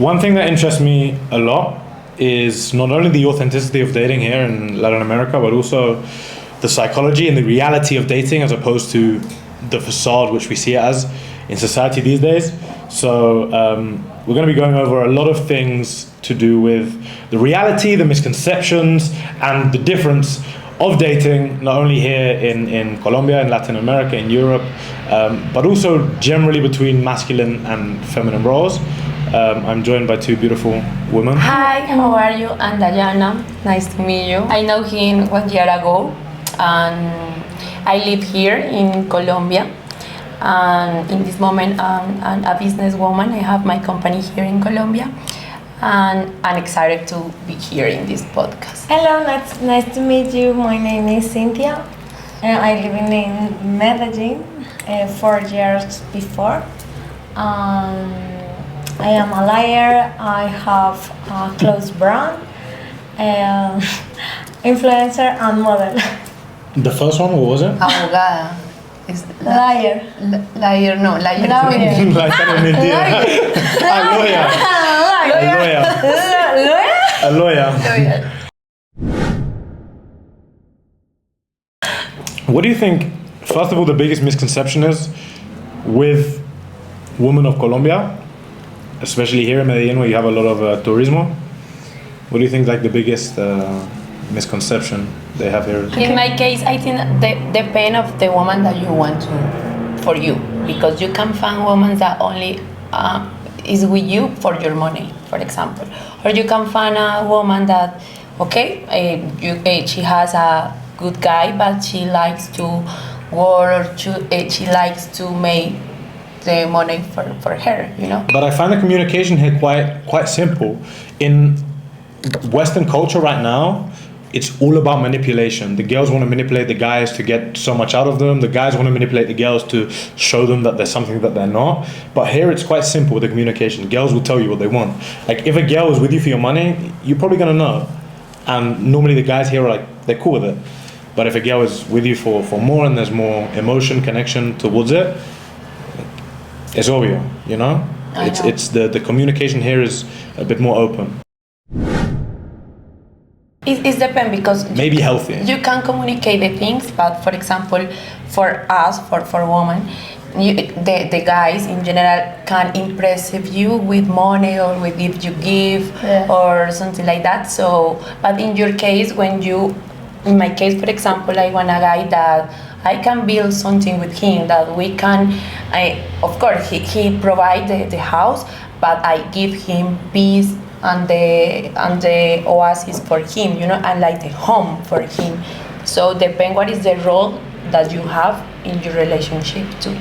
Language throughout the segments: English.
One thing that interests me a lot is not only the authenticity of dating here in Latin America, but also the psychology and the reality of dating as opposed to the facade which we see it as in society these days. So we're going to be going over a lot of things to do with the reality, the misconceptions, and the difference of dating, not only here in Colombia, in Latin America, in Europe, but also generally between masculine and feminine roles. I'm joined by two beautiful women. Hi, how are you? I'm Diana. Nice to meet you. I know him 1 year ago, and I live here in Colombia. And in this moment, I'm a businesswoman. I have my company here in Colombia, and I'm excited to be here in this podcast. Hello, nice to meet you. My name is Cynthia. I live in Medellin 4 years before. I am a liar. I have a clothes brand, influencer, and model. The first one, what was it? Abogada. Liar. Liar, no, liar. Like kind of mentira. A lawyer. What do you think, first of all, the biggest misconception is with women of Colombia, especially here in Medellin where you have a lot of turismo? What do you think like the biggest misconception they have here? In my case, I think the pain of the woman that you want for you, because you can find women that only is with you for your money, for example, or you can find a woman that, she has a good guy, but she likes to work, or she likes to make the money for her, you know. But I find the communication here quite simple. In Western culture right now, it's all about manipulation. The girls want to manipulate the guys to get so much out of them. The guys want to manipulate the girls to show them that there's something that they're not. But here it's quite simple with the communication. Girls will tell you what they want. Like if a girl is with you for your money, you're probably gonna know. And normally the guys here are like, they're cool with it. But if a girl is with you for more and there's more emotion, connection towards it, it's obvious, you know? It's the communication here is a bit more open. It depends because maybe healthy. You can communicate the things, but for example, for us, for women, the guys in general can impress you with money or with if you give or something like that. So, but in your case, in my case, for example, I want a guy that I can build something with him that we can. Of course, he provide the house, but I give him peace and the oasis for him, you know, and like the home for him. So depend what is the role that you have in your relationship too.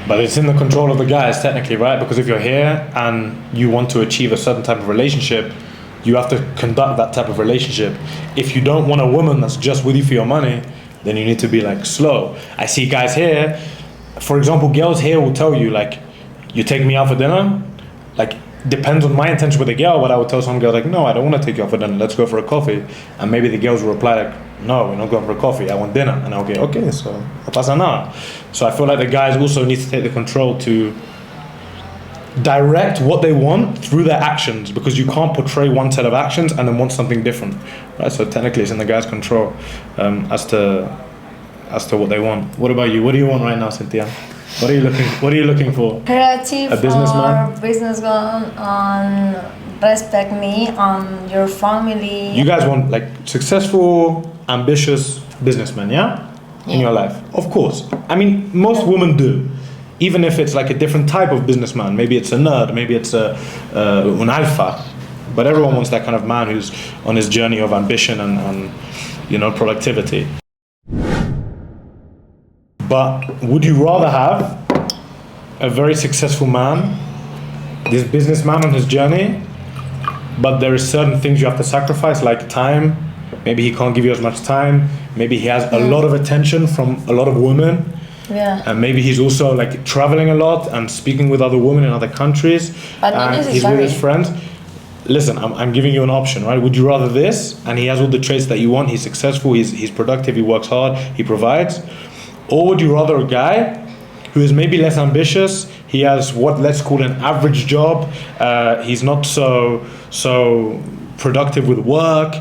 But it's in the control of the guys technically, right? Because if you're here and you want to achieve a certain type of relationship, you have to conduct that type of relationship. If you don't want a woman that's just with you for your money, then you need to be like slow. I see guys here, for example, girls here will tell you like, you take me out for dinner, like depends on my intention with the girl, but I would tell some girl like, no, I don't want to take you out for dinner, let's go for a coffee. And maybe the girls will reply like, no, we're not going for a coffee, I want dinner. And I'll go, okay, so no pasa nada. So I feel like the guys also need to take the control to direct what they want through their actions, because you can't portray one set of actions and then want something different, right? So technically it's in the guys' control as to what they want. What about you? What do you want right now, Cynthia? What are you looking for? Creative a businessman? Or businessman, and respect me and your family. You guys want like successful, ambitious businessmen, yeah? In your life, of course. I mean, most women do. Even if it's like a different type of businessman, maybe it's a nerd, maybe it's an alpha, but everyone wants that kind of man who's on his journey of ambition and you know, productivity. But would you rather have a very successful man, this businessman on his journey, but there is certain things you have to sacrifice, like time? Maybe he can't give you as much time. Maybe he has a lot of attention from a lot of women. Yeah. And maybe he's also like traveling a lot and speaking with other women in other countries. But not and he's with his friends. Listen, I'm giving you an option, right? Would you rather this, and he has all the traits that you want, he's successful, he's productive, he works hard, he provides? Or would you rather a guy who is maybe less ambitious, He has what let's call an average job. He's not so productive with work,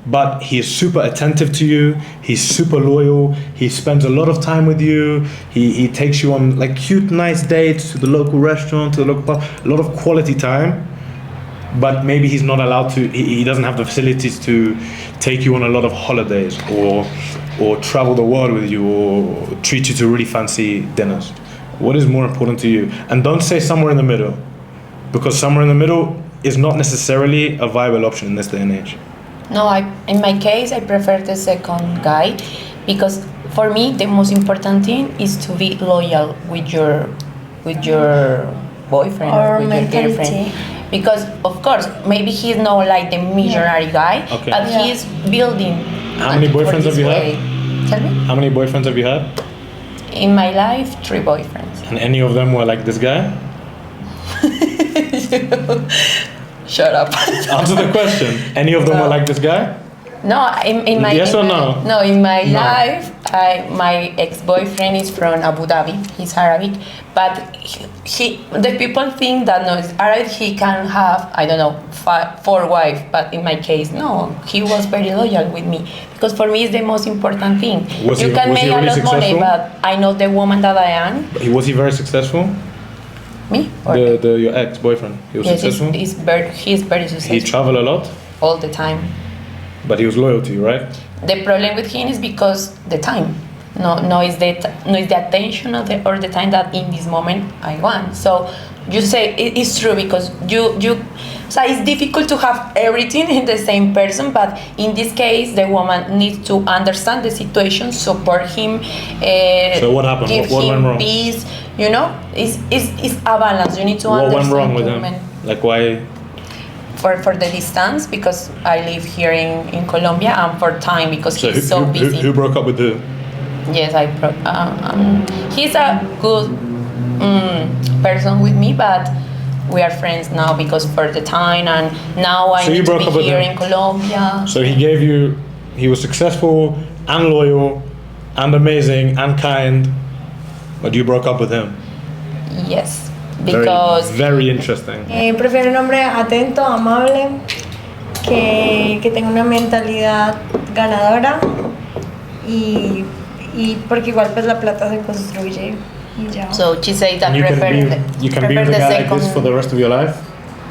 but he is super attentive to you. He's super loyal. He spends a lot of time with you. He takes you on like cute, nice dates to the local restaurant, to the local pub, a lot of quality time. But maybe he's not allowed to. He doesn't have the facilities to take you on a lot of holidays or travel the world with you or treat you to really fancy dinners. What is more important to you? And don't say somewhere in the middle, because somewhere in the middle is not necessarily a viable option in this day and age. No, in my case, I prefer the second guy, because for me the most important thing is to be loyal with your boyfriend or with your girlfriend. Because of course, maybe he's not like the missionary guy, Okay. but he's building. How many boyfriends have you had? Tell me. How many boyfriends have you had? In my life, 3 boyfriends. And any of them were like this guy? Shut up. Answer the question. Any of them were like this guy? No, in my Yes or no? No, in my No. life, my ex-boyfriend is from Abu Dhabi. He's Arabic, but the people think that no, it's Arabic. He can have 4 wives, but in my case, no. He was very loyal with me, because for me it's the most important thing. Was you he can make really a lot of money, successful? but I know the woman that I am. Was he very successful? Me or Your ex-boyfriend. He was yes, successful? he's very successful He traveled a lot, all the time. but he was loyal to you, right? The problem with him is because the time. No, it's the attention or the time that in this moment I want. So you say it's true, because so it's difficult to have everything in the same person, but in this case the woman needs to understand the situation, support him, So what happened? give What went him wrong? peace. It's a balance. You need to What understand went wrong with him? women. Like why? For the distance, because I live here in Colombia, and for time, because So he's so busy. who broke up with who? Yes, he's a good person with me, but we are friends now because for the time, and now I So you need to broke be up with here him? in Colombia. So he was successful and loyal and amazing and kind, but you broke up with him. Yes, because Very interesting. Prefiero un hombre atento, amable, que tenga una mentalidad ganadora y porque igual pues la plata se construye y ya. so she said that And you can be with a guy like this second. for the rest of your life?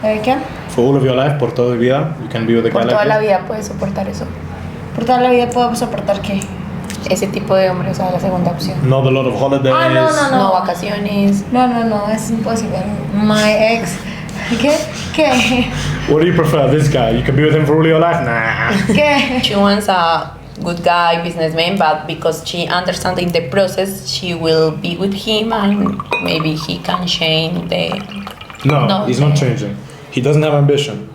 ¿Qué? For all of your life, por toda la vida, you can be with a guy Por toda like la this? vida puedes soportar eso. Por toda la vida puedo soportar qué. Ese tipo de hombre, o sea, la segunda opción. Not a lot of holidays. No vacaciones. No, es imposible. My ex. ¿Qué? What do you prefer, this guy? You can be with him for all your life? Nah. ¿Qué? She wants a good guy, businessman, but because she understands in the process, she will be with him, and maybe he can change No, he's not changing. He doesn't have ambition.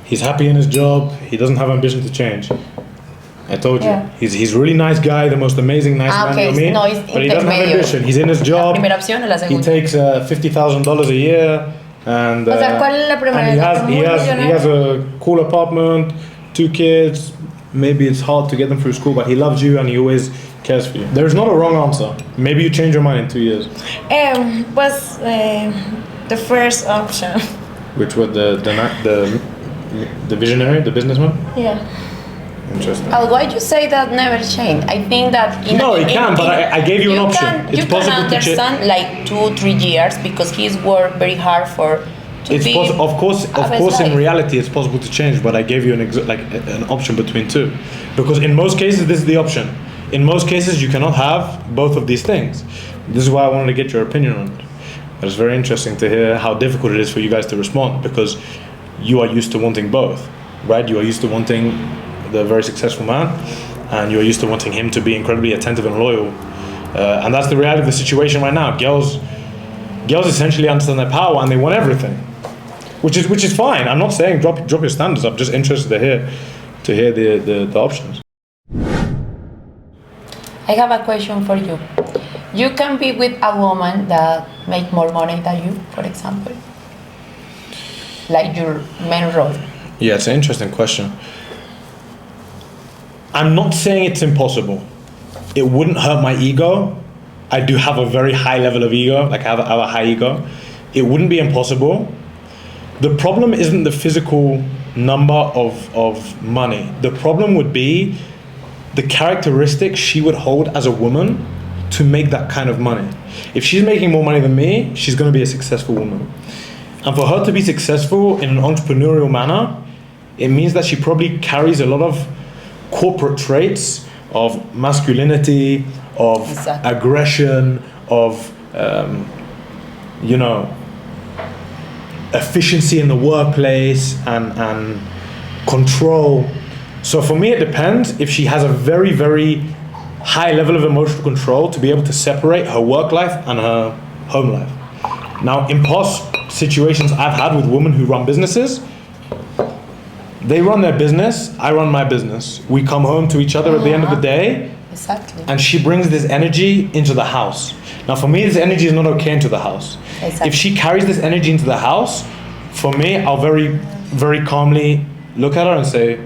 He's happy in his job. He doesn't have ambition to change. I told you. Yeah. He's a really nice guy, the most amazing nice man okay. you'll meet. No, he's but he doesn't have intermedio. ambition. He's in his La job. primera opción o la He segunda. takes $50,000 a year, and O sea, ¿cuál es la primera? and he ¿Muy has a cool apartment, 2 kids. Maybe it's hard to get them through school, but he loves you and he always cares for you. There's not a wrong answer. Maybe you change your mind in 2 years. Pues the first option. Which was the visionary, the businessman. Yeah. Interesting. Why you say that never change? I think that No, it can, but I gave you an option. It's You possible can to change. understand like 2-3 years because he's worked very hard to It's be. of course, have his in life. reality, it's possible to change. But I gave you an option between 2, because in most cases, this is the option. In most cases, you cannot have both of these things. This is why I wanted to get your opinion on it. But it's very interesting to hear how difficult it is for you guys to respond, because you are used to wanting both, right? You are used to wanting the very successful man, and you are used to wanting him to be incredibly attentive and loyal. And that's the reality of the situation right now. Girls essentially understand their power and they want everything, which is fine. I'm not saying drop your standards. I'm just interested to hear the options. I have a question for you. You can be with a woman that make more money than you, for example, like your main role. Yeah, it's an interesting question. I'm not saying it's impossible. It wouldn't hurt my ego, I do have a very high level of ego, like I have a high ego. It wouldn't be impossible. The problem isn't the physical number of money. The problem would be the characteristics she would hold as a woman to make that kind of money. If she's making more money than me, she's going to be a successful woman. And for her to be successful in an entrepreneurial manner, it means that she probably carries a lot of corporate traits of masculinity, of Exactly. aggression, of efficiency in the workplace and control. So for me, it depends if she has a very, very high level of emotional control to be able to separate her work life and her home life. Now, in past situations I've had with women who run businesses, they run their business, I run my business. We come home to each other at the end of the day, Exactly. and she brings this energy into the house. Now, for me, this energy is not okay into the house. Exactly. If she carries this energy into the house, for me, I'll very, very calmly look at her and say,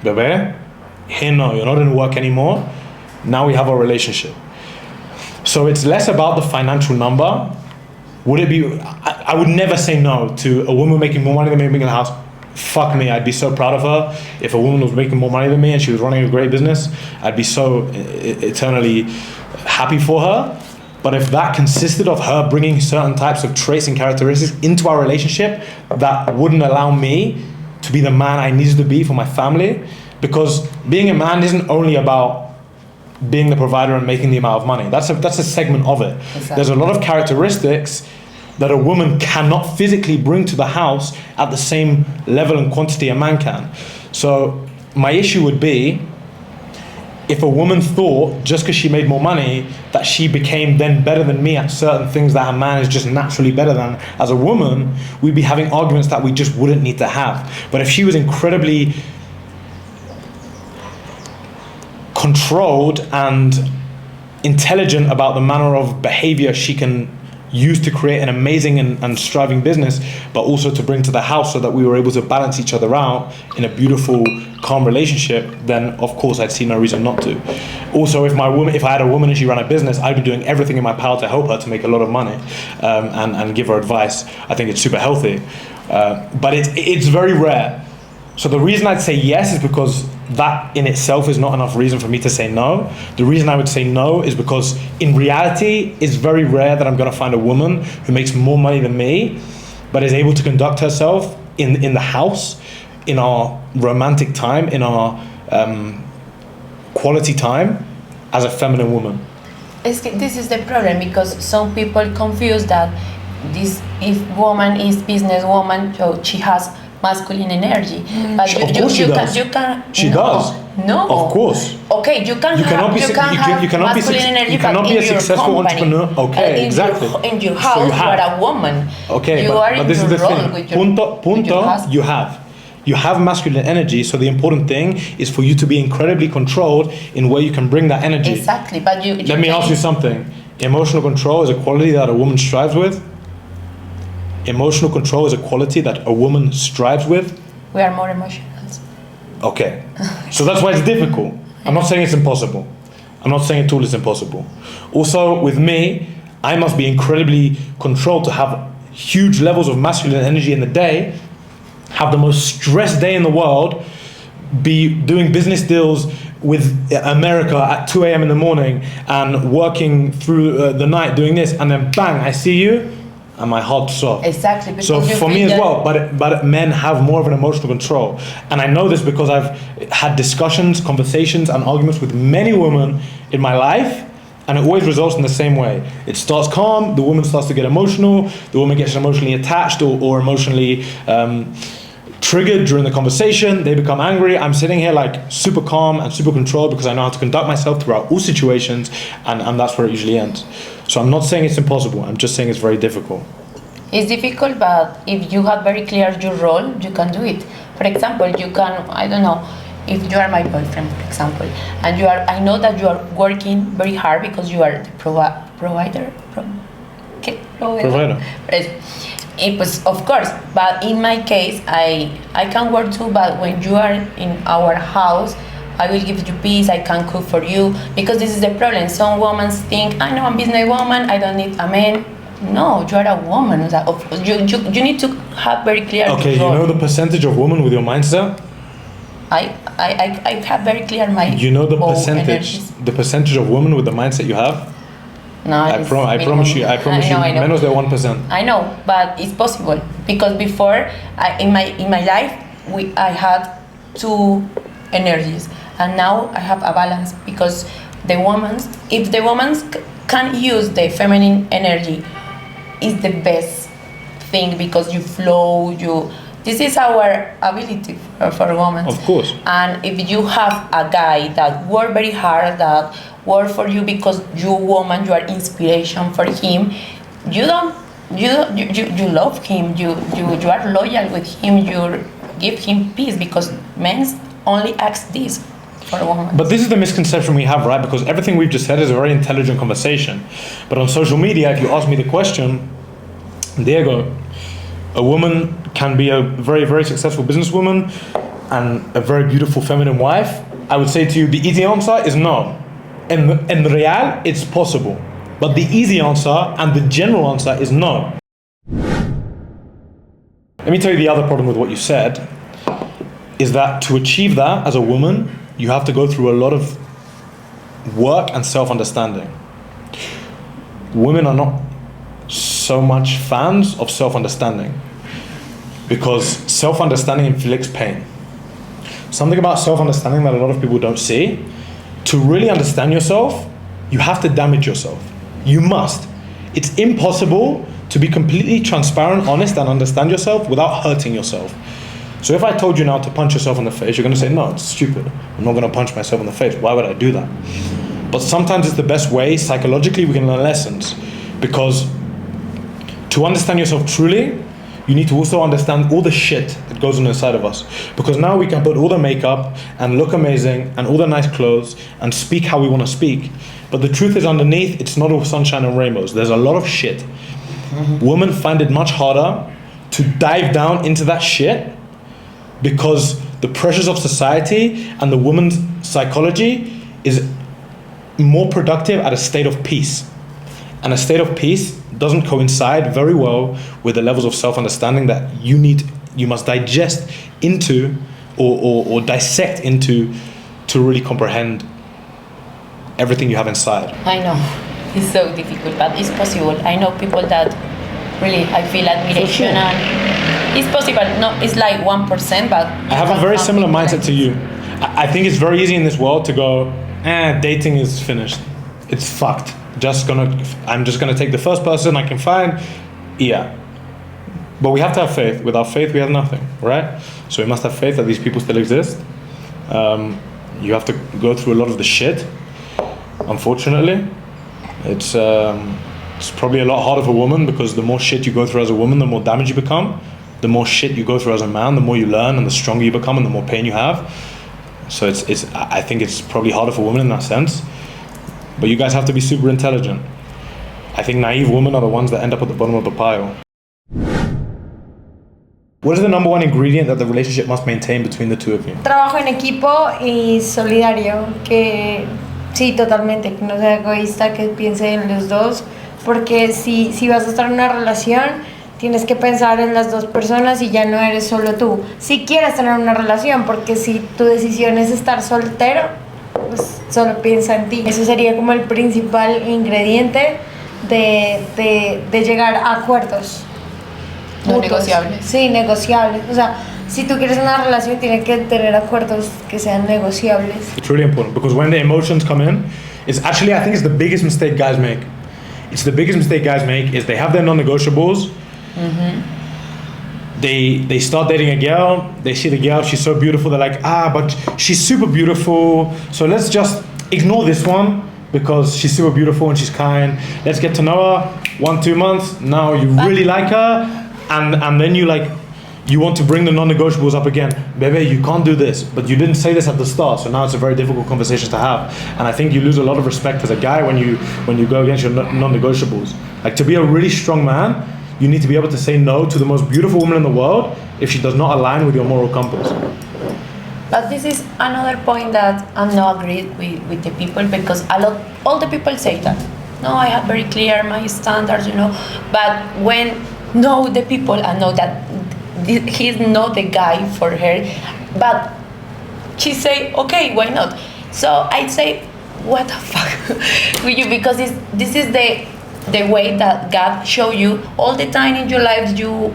Bebe, hey, no, you're not in work anymore. Now we have a relationship. So it's less about the financial number. Would it be, I would never say no to a woman making more money than me in the house. Fuck me, I'd be so proud of her. If a woman was making more money than me and she was running a great business, I'd be so eternally happy for her. But if that consisted of her bringing certain types of traits and characteristics into our relationship that wouldn't allow me to be the man I needed to be for my family, because being a man isn't only about being the provider and making the amount of money. That's a segment of it. Exactly. There's a lot of characteristics that a woman cannot physically bring to the house at the same level and quantity a man can. So my issue would be if a woman thought just because she made more money that she became then better than me at certain things that a man is just naturally better than as a woman, we'd be having arguments that we just wouldn't need to have. But if she was incredibly controlled and intelligent about the manner of behavior she can use to create an amazing and striving business, but also to bring to the house so that we were able to balance each other out in a beautiful, calm relationship, then of course I'd see no reason not to. Also, if I had a woman and she ran a business, I'd be doing everything in my power to help her to make a lot of money and give her advice. I think it's super healthy. But it's very rare. So the reason I'd say yes is because that in itself is not enough reason for me to say no. The reason I would say no is because in reality, it's very rare that I'm gonna find a woman who makes more money than me, but is able to conduct herself in the house, in our romantic time, in our quality time, as a feminine woman. This is the problem, because some people confuse that if woman is businesswoman, so she has masculine energy. But Of course she does. She does. No. Of course. Okay, you can have masculine energy, you cannot but be a in your successful company, entrepreneur. Okay, exactly. In your So house, you you have. are a woman. Okay, you are but this is the role thing. with your, with your husband. You have masculine energy, so the important thing is for you to be incredibly controlled in where you can bring that energy. Exactly, but you Let me ask you something. Emotional control is a quality that a woman strives with. Emotional control is a quality that a woman strives with. We are more emotional. Okay. So that's why it's difficult. I'm not saying it's impossible. I'm not saying at all it's impossible. Also, with me, I must be incredibly controlled to have huge levels of masculine energy in the day, have the most stressed day in the world, be doing business deals with America at 2 a.m. in the morning and working through the night doing this, and then bang, I see you, and my heart stops. Exactly. Because So you for me feel as that- well, but men have more of an emotional control. And I know this because I've had discussions, conversations, and arguments with many women in my life, and it always results in the same way. It starts calm, the woman starts to get emotional, the woman gets emotionally attached or emotionally triggered during the conversation, they become angry. I'm sitting here like super calm and super controlled because I know how to conduct myself throughout all situations, and that's where it usually ends. So I'm not saying it's impossible, I'm just saying it's very difficult. It's difficult, but if you have very clear your role, you can do it. For example, you can, I don't know, if you are my boyfriend, for example, and I know that you are working very hard because you are the provider. Provider. It was, of course, but in my case, I can work too, but when you are in our house, I will give you peace, I can cook for you. Because this is the problem. Some women think, I know I'm a businesswoman, I don't need a man. No, you are a woman. You need to have very clear. Okay, you know the percentage of women with your mindset? I have very clear my. You know the percentage, energies. the percentage of women with the mindset you have? No, I promise you, I know. menos de 1%. I know, but it's possible because before, in my life, I had two energies, and now I have a balance because if the women can use the feminine energy, is the best thing because you flow, This is our ability for women. Of course. And if you have a guy that work very hard, that work for you because you woman, you are inspiration for him. You love him. You are loyal with him. You give him peace because men only ask this for a woman. But this is the misconception we have, right? Because everything we've just said is a very intelligent conversation. But on social media, if you ask me the question, Diego, a woman can be a very, very successful businesswoman and a very beautiful feminine wife. I would say to you, the easy answer is no. In real, it's possible. But the easy answer and the general answer is no. Let me tell you the other problem with what you said, is that to achieve that as a woman, you have to go through a lot of work and self-understanding. Women are not so much fans of self-understanding because self-understanding inflicts pain. Something about self-understanding that a lot of people don't see, to really understand yourself, you have to damage yourself. You must. It's impossible to be completely transparent, honest, and understand yourself without hurting yourself. So if I told you now to punch yourself in the face, you're gonna say, no, it's stupid. I'm not gonna punch myself in the face. Why would I do that? But sometimes it's the best way. Psychologically, we can learn lessons because to understand yourself truly, you need to also understand all the shit that goes on inside of us. Because now we can put all the makeup and look amazing and all the nice clothes and speak how we want to speak. But the truth is underneath, it's not all sunshine and rainbows. There's a lot of shit. Mm-hmm. Women find it much harder to dive down into that shit because the pressures of society and the woman's psychology is more productive at a state of peace. And a state of peace doesn't coincide very well with the levels of self-understanding that you must digest into or dissect into to really comprehend everything you have inside. I know, it's so difficult, but it's possible. I know people that really, I feel admiration and it's possible. No, it's like 1%, but I have a very similar mindset to you. I think it's very easy in this world to go, dating is finished. It's fucked. I'm just gonna take the first person I can find. Yeah. But we have to have faith. Without faith, we have nothing, right? So we must have faith that these people still exist. You have to go through a lot of the shit. Unfortunately, it's probably a lot harder for a woman because the more shit you go through as a woman, the more damage you become. The more shit you go through as a man, the more you learn and the stronger you become and the more pain you have. So I think it's probably harder for women in that sense. But you guys have to be super intelligent. I think naive women are the ones that end up at the bottom of the pile. What is the number one ingredient that the relationship must maintain between the two of you? Trabajo en equipo y solidario, que sí, totalmente, que no sea egoísta, que piense en los dos, porque si vas a estar en una relación, tienes que pensar en las dos personas y ya no eres solo tú. Si quieres tener una relación, porque si tu decisión es estar soltero, pues solo piensa en ti. Eso sería como el principal ingrediente de llegar a acuerdos. No negociables. Sí, negociables. O sea, si tú quieres una relación, tienes que tener acuerdos que sean negociables. It's really important because when the emotions come in, it's actually, I think it's the biggest mistake guys make. It's the biggest mistake guys make is they have their non-negotiables. Mm-hmm. They start dating a girl, they see the girl, she's so beautiful, they're like, but she's super beautiful, so let's just ignore this one because she's super beautiful and she's kind. Let's get to know her, 1-2 months, now you really like her, and then you want to bring the non-negotiables up again. Baby, you can't do this, but you didn't say this at the start, so now it's a very difficult conversation to have. And I think you lose a lot of respect as a guy when you go against your non-negotiables. Like, to be a really strong man, you need to be able to say no to the most beautiful woman in the world if she does not align with your moral compass. But this is another point that I'm not agreed with the people, because all the people say that. No, I have very clear my standards, But when know the people and know that he's not the guy for her, but she say, okay, why not? So I say, what the fuck with you? Because this is the way that God show you all the time in your life. You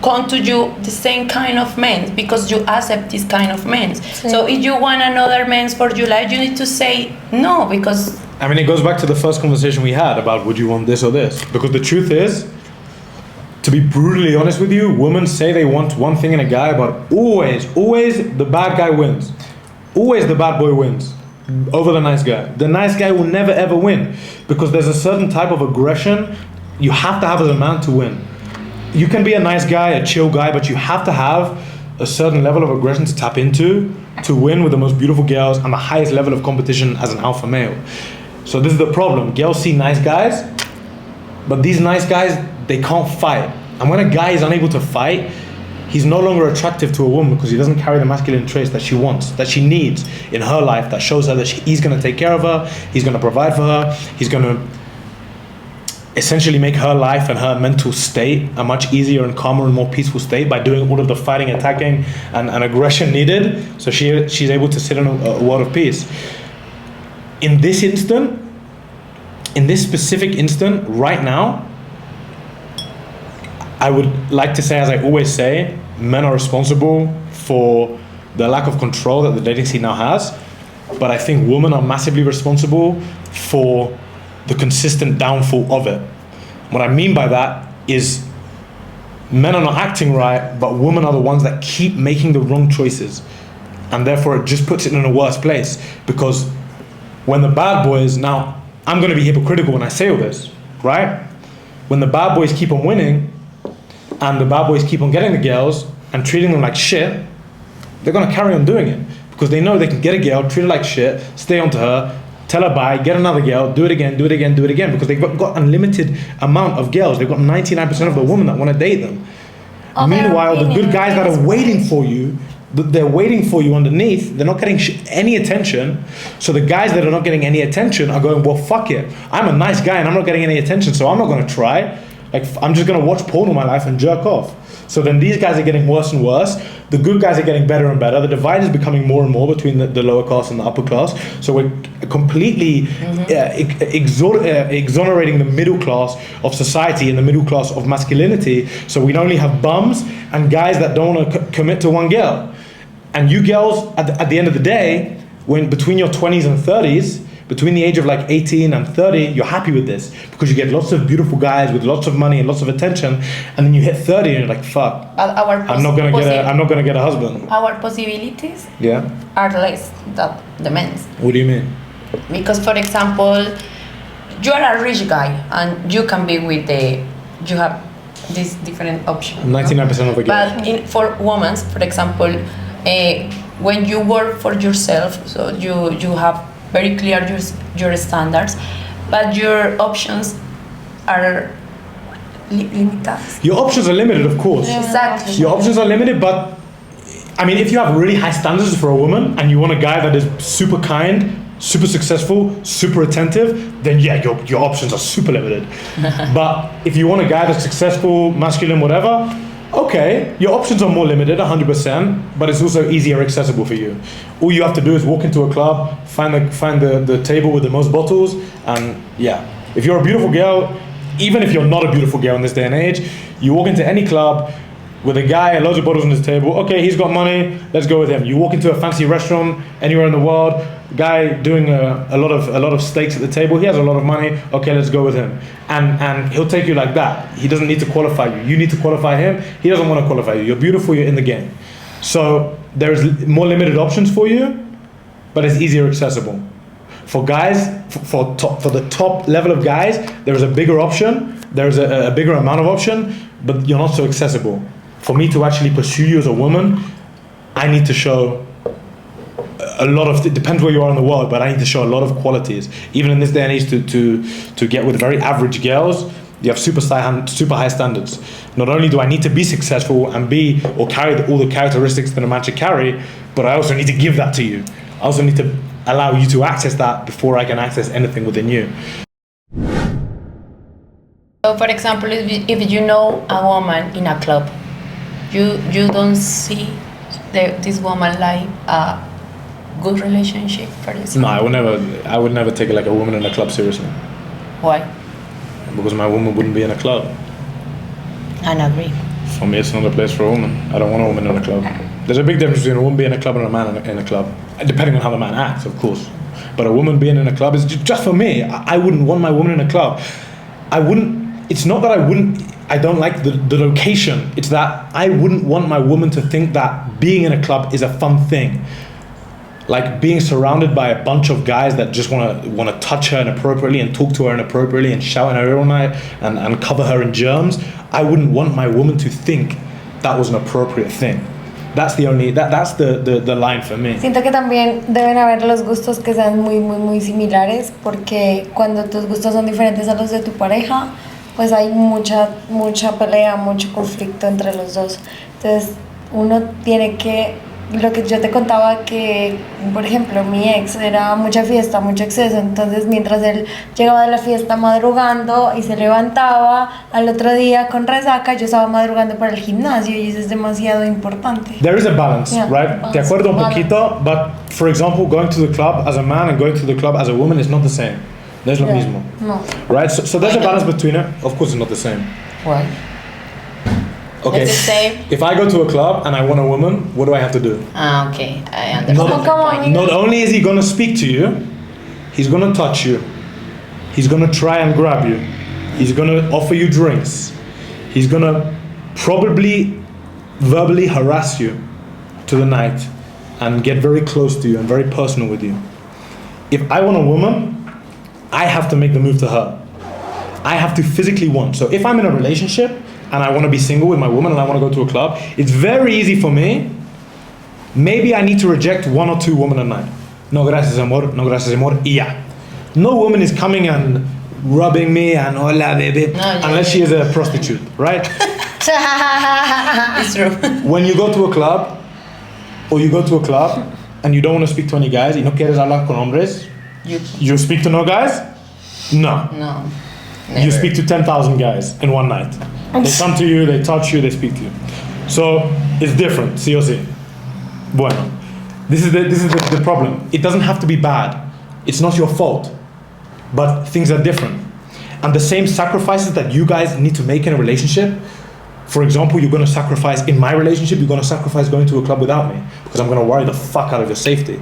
come to you the same kind of men because you accept this kind of men. So if you want another man for your life, you need to say no, because I mean, it goes back to the first conversation we had about would you want this or this? Because the truth is, to be brutally honest with you, women say they want one thing in a guy, but always the bad guy wins. Always the bad boy wins over the nice guy. The nice guy will never ever win, because there's a certain type of aggression you have to have as a man to win. You can be a nice guy, a chill guy, but you have to have a certain level of aggression to tap into to win with the most beautiful girls and the highest level of competition as an alpha male. So this is the problem. Girls see nice guys, but these nice guys, they can't fight. And when a guy is unable to fight, he's no longer attractive to a woman because he doesn't carry the masculine traits that she wants, that she needs in her life, that shows her that he's going to take care of her, he's going to provide for her, he's going to essentially make her life and her mental state a much easier and calmer and more peaceful state by doing all of the fighting, attacking, and aggression needed, so she's able to sit in a world of peace. In this specific instant, right now, I would like to say, as I always say, men are responsible for the lack of control that the dating scene now has, but I think women are massively responsible for the consistent downfall of it. What I mean by that is men are not acting right, but women are the ones that keep making the wrong choices, and therefore it just puts it in a worse place, because when the bad boys, now I'm going to be hypocritical when I say all this, right? When the bad boys keep on winning and the bad boys keep on getting the girls and treating them like shit, they're going to carry on doing it because they know they can get a girl, treat her like shit, stay onto her, tell her bye, get another girl, do it again, because they've got unlimited amount of girls. They've got 99% of the women that want to date them. Meanwhile, the good guys that are waiting for you, they're waiting for you underneath, they're not getting any attention. So the guys that are not getting any attention are going, well, fuck it. I'm a nice guy and I'm not getting any attention, so I'm not going to try. Like, I'm just going to watch porn all my life and jerk off. So then these guys are getting worse and worse. The good guys are getting better and better. The divide is becoming more and more between the lower class and the upper class. So we're completely exonerating the middle class of society and the middle class of masculinity. So we only have bums and guys that don't want to commit to one girl. And you girls, at the end of the day, when between your 20s and 30s, between the age of like 18 and 30, you're happy with this because you get lots of beautiful guys with lots of money and lots of attention, and then you hit 30 and you're like, fuck, I'm not gonna get a husband. Our possibilities Yeah. are less than the men's. What do you mean? Because, for example, you are a rich guy and you can be with you have these different options. 99% of the girls. But for women, for example, when you work for yourself, so you have very clear your standards, but your options are limited. Your options are limited, of course. Yeah. Exactly. Your options are limited, but I mean, if you have really high standards for a woman and you want a guy that is super kind, super successful, super attentive, then yeah, your options are super limited. But if you want a guy that's successful, masculine, whatever, okay, your options are more limited, 100%, but it's also easier accessible for you. All you have to do is walk into a club, find the table with the most bottles, and yeah. If you're a beautiful girl, even if you're not a beautiful girl in this day and age, you walk into any club with a guy, loads of bottles on his table, okay, he's got money, let's go with him. You walk into a fancy restaurant anywhere in the world, guy doing a lot of steaks at the table, he has a lot of money, okay, let's go with him. And he'll take you like that. He doesn't need to qualify you. You need to qualify him. He doesn't want to qualify you. You're beautiful, you're in the game. So there's more limited options for you, but it's easier accessible. For guys, for the top level of guys, there's a bigger option, there's a bigger amount of option, but you're not so accessible. For me to actually pursue you as a woman, I need to show a lot of, it depends where you are in the world, but I need to show a lot of qualities. Even in this day and age, to get with very average girls, You have super high standards. Not only do I need to be successful and be or carry all the characteristics that a man should carry, but I also need to give that to you. I also need to allow you to access that before I can access anything within you. So, for example, if you know a woman in a club, you don't see this woman like a good relationship, for example. No, I would never take like a woman in a club seriously. Why? Because my woman wouldn't be in a club. I agree. For me, it's not a place for a woman. I don't want a woman in a club. There's a big difference between a woman being in a club and a man in a club, depending on how the man acts, of course. But a woman being in a club is just for me. I wouldn't want my woman in a club. I wouldn't. It's not that I don't like the location. It's that I wouldn't want my woman to think that being in a club is a fun thing. Like being surrounded by a bunch of guys that just want to touch her inappropriately and talk to her inappropriately and shout at her all night and cover her in germs. I wouldn't want my woman to think that was an appropriate thing. That's the line for me. Siento que también deben haber los gustos que sean muy similares, porque cuando tus gustos son diferentes a los de tu pareja, pues hay mucha pelea, mucho conflicto entre los dos. Entonces uno tiene que, lo que yo te contaba, que por ejemplo mi ex era mucha fiesta, mucho exceso, entonces mientras él llegaba de la fiesta madrugando y se levantaba al otro día con resaca, yo estaba madrugando para el gimnasio, y eso es demasiado importante. There is a balance, Yeah, right? balance, De acuerdo un balance. poquito, but for example, going to the club as a man and going to the club as a woman is not the same. No es lo mismo. No. Right? So there's a balance between it. Of course it's not the same. Why? Okay. It's the same. If I go to a club and I want a woman, what do I have to do? Okay, I understand. Not, your point. not only is he gonna speak to you, he's gonna touch you. He's gonna try and grab you. He's gonna offer you drinks. He's gonna probably verbally harass you to the night and get very close to you and very personal with you. If I want a woman, I have to make the move to her. I have to physically want. So if I'm in a relationship and I want to be single with my woman and I want to go to a club, it's very easy for me. Maybe I need to reject one or two women a night. No gracias amor, no gracias amor, y ya. No woman is coming and rubbing me and hola baby, unless she is a prostitute, right? It's true. When you go to a club, or you go to a club and you don't want to speak to any guys, y no quieres hablar con hombres, you speak to no guys? No. No. You Never. speak to 10,000 guys in one night. They come to you, they touch you, they speak to you. So it's different, sí o sí. Bueno, this is the problem. It doesn't have to be bad. It's not your fault. But things are different. And the same sacrifices that you guys need to make in a relationship, for example, you're going to sacrifice in my relationship, you're going to sacrifice going to a club without me because I'm going to worry the fuck out of your safety,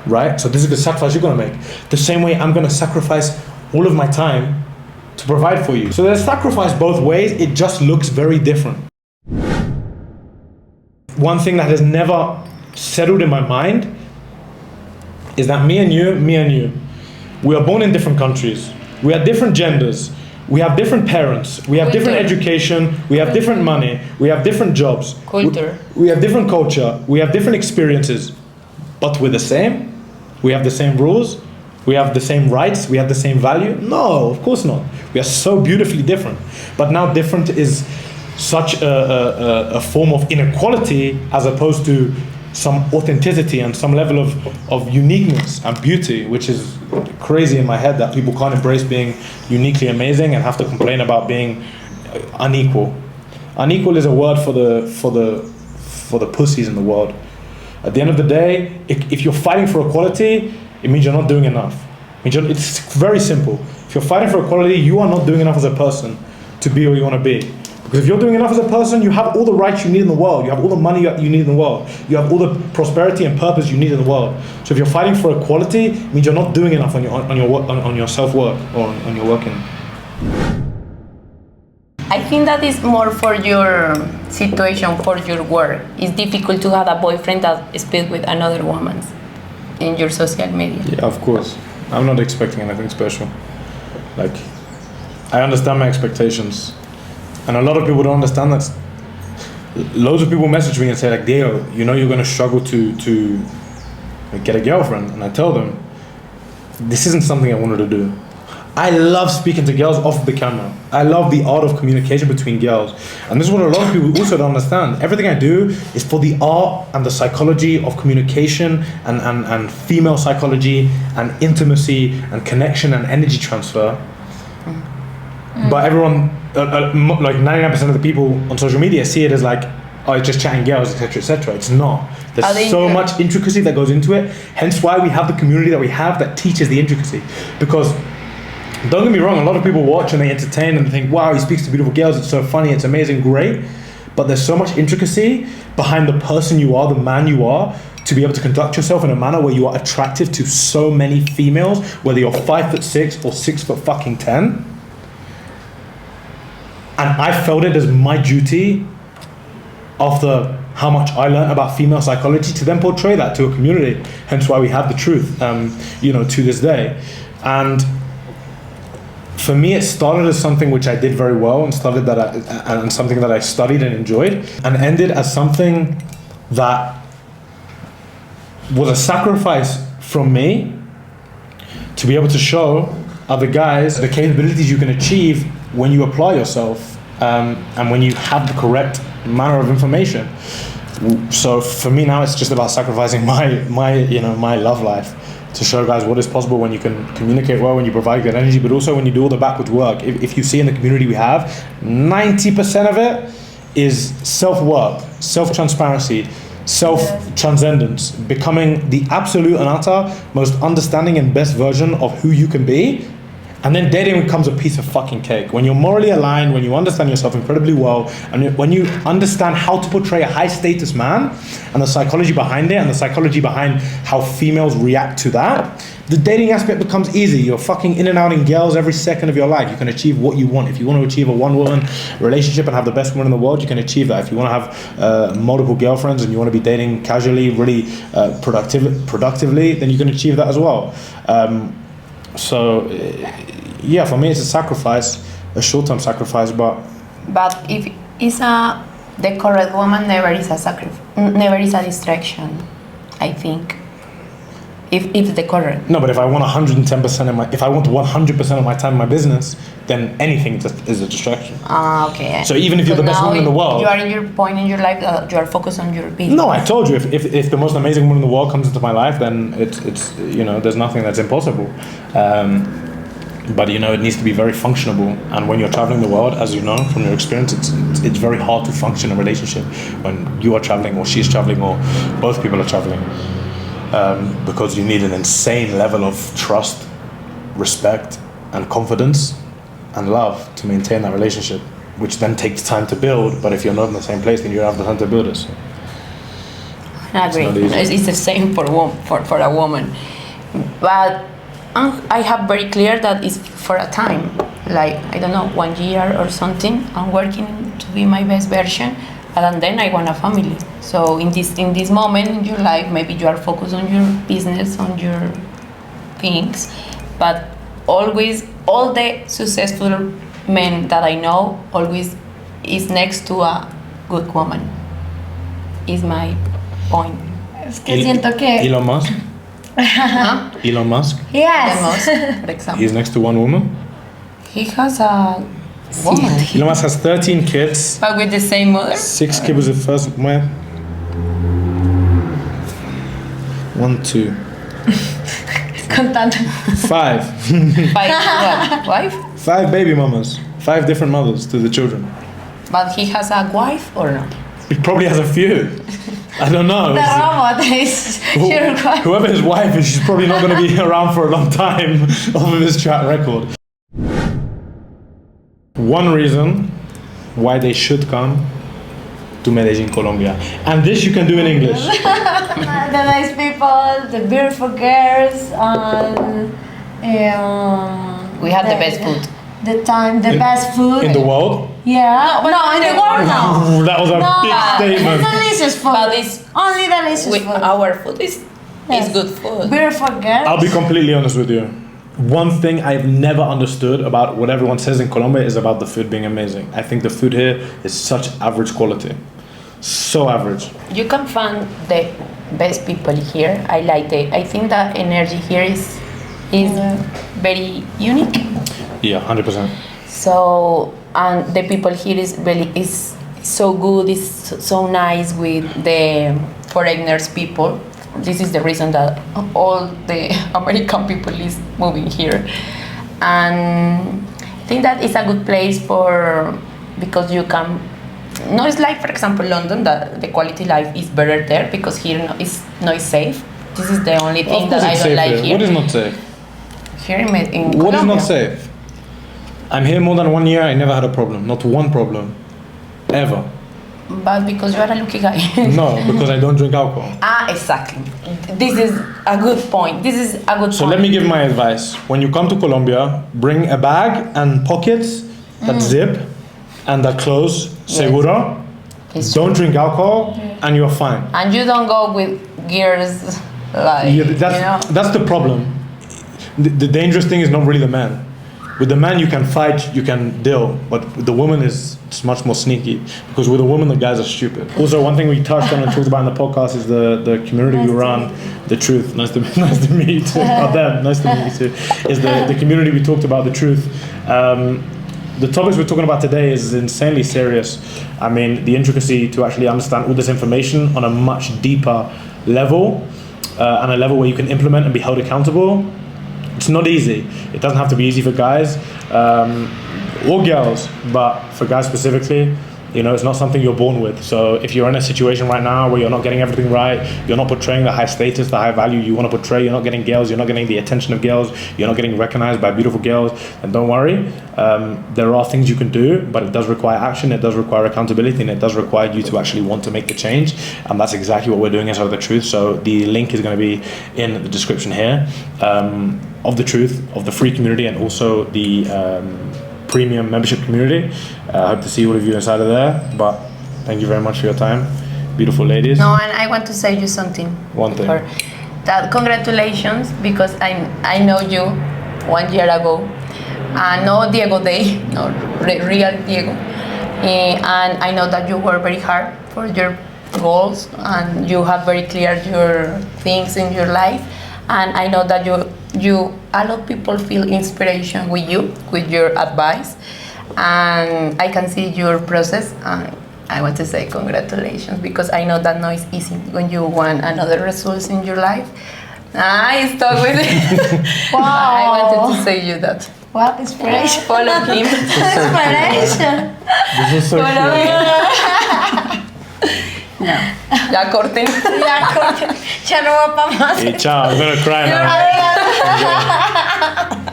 right? So this is the sacrifice you're going to make. The same way I'm going to sacrifice all of my time to provide for you. So there's sacrifice both ways, it just looks very different. One thing that has never settled in my mind is that me and you, we are born in different countries. We are different genders. We have different parents. We have different education. We have different money. We have different jobs. Culture. We have different culture. We have different experiences. But we're the same. We have the same rules. We have the same rights. We have the same value. No, of course not. We are so beautifully different. But now different is such a form of inequality as opposed to some authenticity and some level of uniqueness and beauty, which is crazy in my head that people can't embrace being uniquely amazing and have to complain about being unequal. Unequal is a word for the pussies in the world. At the end of the day, if you're fighting for equality, it means you're not doing enough. It's very simple. If you're fighting for equality, you are not doing enough as a person to be where you want to be. Because if you're doing enough as a person, you have all the rights you need in the world. You have all the money you need in the world. You have all the prosperity and purpose you need in the world. So if you're fighting for equality, it means you're not doing enough on your self-work or on your working. I think that is more for your situation, for your work. It's difficult to have a boyfriend that speaks with another woman in your social media. Yeah, of course. I'm not expecting anything special. Like, I understand my expectations. And a lot of people don't understand that. Loads of people message me and say like, Diego, you know you're going to struggle to get a girlfriend. And I tell them, this isn't something I wanted to do. I love speaking to girls off the camera. I love the art of communication between girls. And this is what a lot of people also don't understand. Everything I do is for the art and the psychology of communication and female psychology and intimacy and connection and energy transfer. But everyone, like 99% of the people on social media see it as like, oh, it's just chatting girls, etc., etc. It's not. There's so much intricacy that goes into it. Hence why we have the community that we have that teaches the intricacy. Because don't get me wrong, a lot of people watch and they entertain and think, wow, he speaks to beautiful girls, it's so funny, it's amazing, great. But there's so much intricacy behind the person you are, the man you are, to be able to conduct yourself in a manner where you are attractive to so many females, whether you're 5'6" or 6'10". And I felt it as my duty, after how much I learned about female psychology, to then portray that to a community. Hence why we have the truth, to this day. And for me, it started as something which I did very well, and something that I studied and enjoyed, and ended as something that was a sacrifice from me to be able to show other guys the capabilities you can achieve when you apply yourself, and when you have the correct manner of information. So for me now, it's just about sacrificing my love life to show guys what is possible when you can communicate well, when you provide good energy, but also when you do all the backwards work. If you see in the community we have, 90% of it is self-work, self-transparency, self-transcendence, becoming the absolute and utter most understanding and best version of who you can be. And then dating becomes a piece of fucking cake. When you're morally aligned, when you understand yourself incredibly well, and when you understand how to portray a high status man, and the psychology behind it, and the psychology behind how females react to that, the dating aspect becomes easy. You're fucking in and out in girls every second of your life. You can achieve what you want. If you want to achieve a one-woman relationship and have the best woman in the world, you can achieve that. If you want to have multiple girlfriends and you want to be dating casually, really productively, then you can achieve that as well. So, yeah, for me it's a sacrifice, a short-term sacrifice, but if it's the correct woman, never is a sacrifice, never is a distraction, I think. If the correct. No, but if I want 110% if I want 100% of my time in my business, then anything is a distraction. Okay. So even if you're the best woman in the world, you are in your point in your life that you are focused on your business. No, I told you, if the most amazing woman in the world comes into my life, then it's there's nothing that's impossible. But it needs to be very functionable. And when you're traveling the world, as you know from your experience, it's very hard to function in a relationship when you are traveling or she's traveling or both people are traveling. Because you need an insane level of trust, respect, and confidence and love to maintain that relationship, which then takes time to build. But if you're not in the same place, then you don't have the time to build it. So. I agree. It's the same for a woman. But I have very clear that it's for a time, like, I don't know, 1 year or something. I'm working to be my best version. And then I want a family. So in this moment in your life, maybe you are focused on your business, on your things, but always, all the successful men that I know always is next to a good woman. Is my point. Es que siento que Elon Musk. Elon Musk. Yes. Elon Musk, for example. He's next to one woman. He has a woman. Elon Musk has 13 kids. But with the same mother? 6 kids was the first. Where? 1, 2. Contando. 5. 5 what? Wife? 5 baby mamas. 5 different mothers to the children. But he has a wife or no? He probably has a few. I don't know. The robot is your wife. Whoever his wife is, she's probably not going to be around for a long time off of his track record. One reason why they should come to Medellin, Colombia. And this you can do in English. The nice people, the beautiful girls, and We have the best food. The best food. In the world? Yeah. No, in the world no. That was a big statement. It's delicious food. But it's only delicious food. Our food is good food. Beautiful girls. I'll be completely honest with you. One thing I've never understood about what everyone says in Colombia is about the food being amazing. I think the food here is such average quality. So average. You can find the best people here. I think the energy here is very unique. Yeah, 100%. So, and the people here is so good, is so nice with the foreigners people. This is the reason that all the American people is moving here, and I think that is a good place for, because you can. No, it's like, for example, London, that the quality life is better there because here is not safe. This is the only thing that I don't like here. What is not safe? Here in What is Colombia. not safe? I'm here more than 1 year. I never had a problem. Not one problem, ever. But because you are a lucky guy. No, because I don't drink alcohol. Exactly. This is a good point. This is a good So point. let me give my advice. When you come to Colombia, bring a bag and pockets that zip and that close seguro. It's Don't drink alcohol and you're fine. And you don't go with gears like, Yeah, that's the problem. The dangerous thing is not really the man. With the man you can fight, you can deal, but with the woman it's much more sneaky, because with a woman the guys are stupid. Also, one thing we touched on and talked about in the podcast is the community we run, the truth. Nice to meet you too. Nice to meet you too. Is the community we talked about, the truth. The topics we're talking about today is insanely serious. I mean, the intricacy to actually understand all this information on a much deeper level, and a level where you can implement and be held accountable. It's not easy. It doesn't have to be easy for guys or girls, but for guys specifically, it's not something you're born with. So if you're in a situation right now where you're not getting everything right, you're not portraying the high status, the high value you want to portray, you're not getting girls, you're not getting the attention of girls, you're not getting recognized by beautiful girls, then don't worry. There are things you can do, but it does require action, it does require accountability, and it does require you to actually want to make the change. And that's exactly what we're doing as the truth. So the link is going to be in the description here, of the truth, of the free community, and also the premium membership community. I hope to see all of you inside of there, but thank you very much for your time, beautiful ladies. No, and I want to say you something. One thing. That congratulations, because I know you 1 year ago, no Diego Day, no real Diego, and I know that you work very hard for your goals, and you have very clear your things in your life, and I know that you a lot of people feel inspiration with you, with your advice, and I can see your process, and I want to say congratulations, because I know that not is easy when you want another results in your life. I stuck with it. Wow. I wanted to say you that. What inspiration. Follow him. Inspiration. This is so Follow cute. him. No. Ya corten. Ya, ya no va para más. Hey, ciao, I'm gonna cry now. Adiós.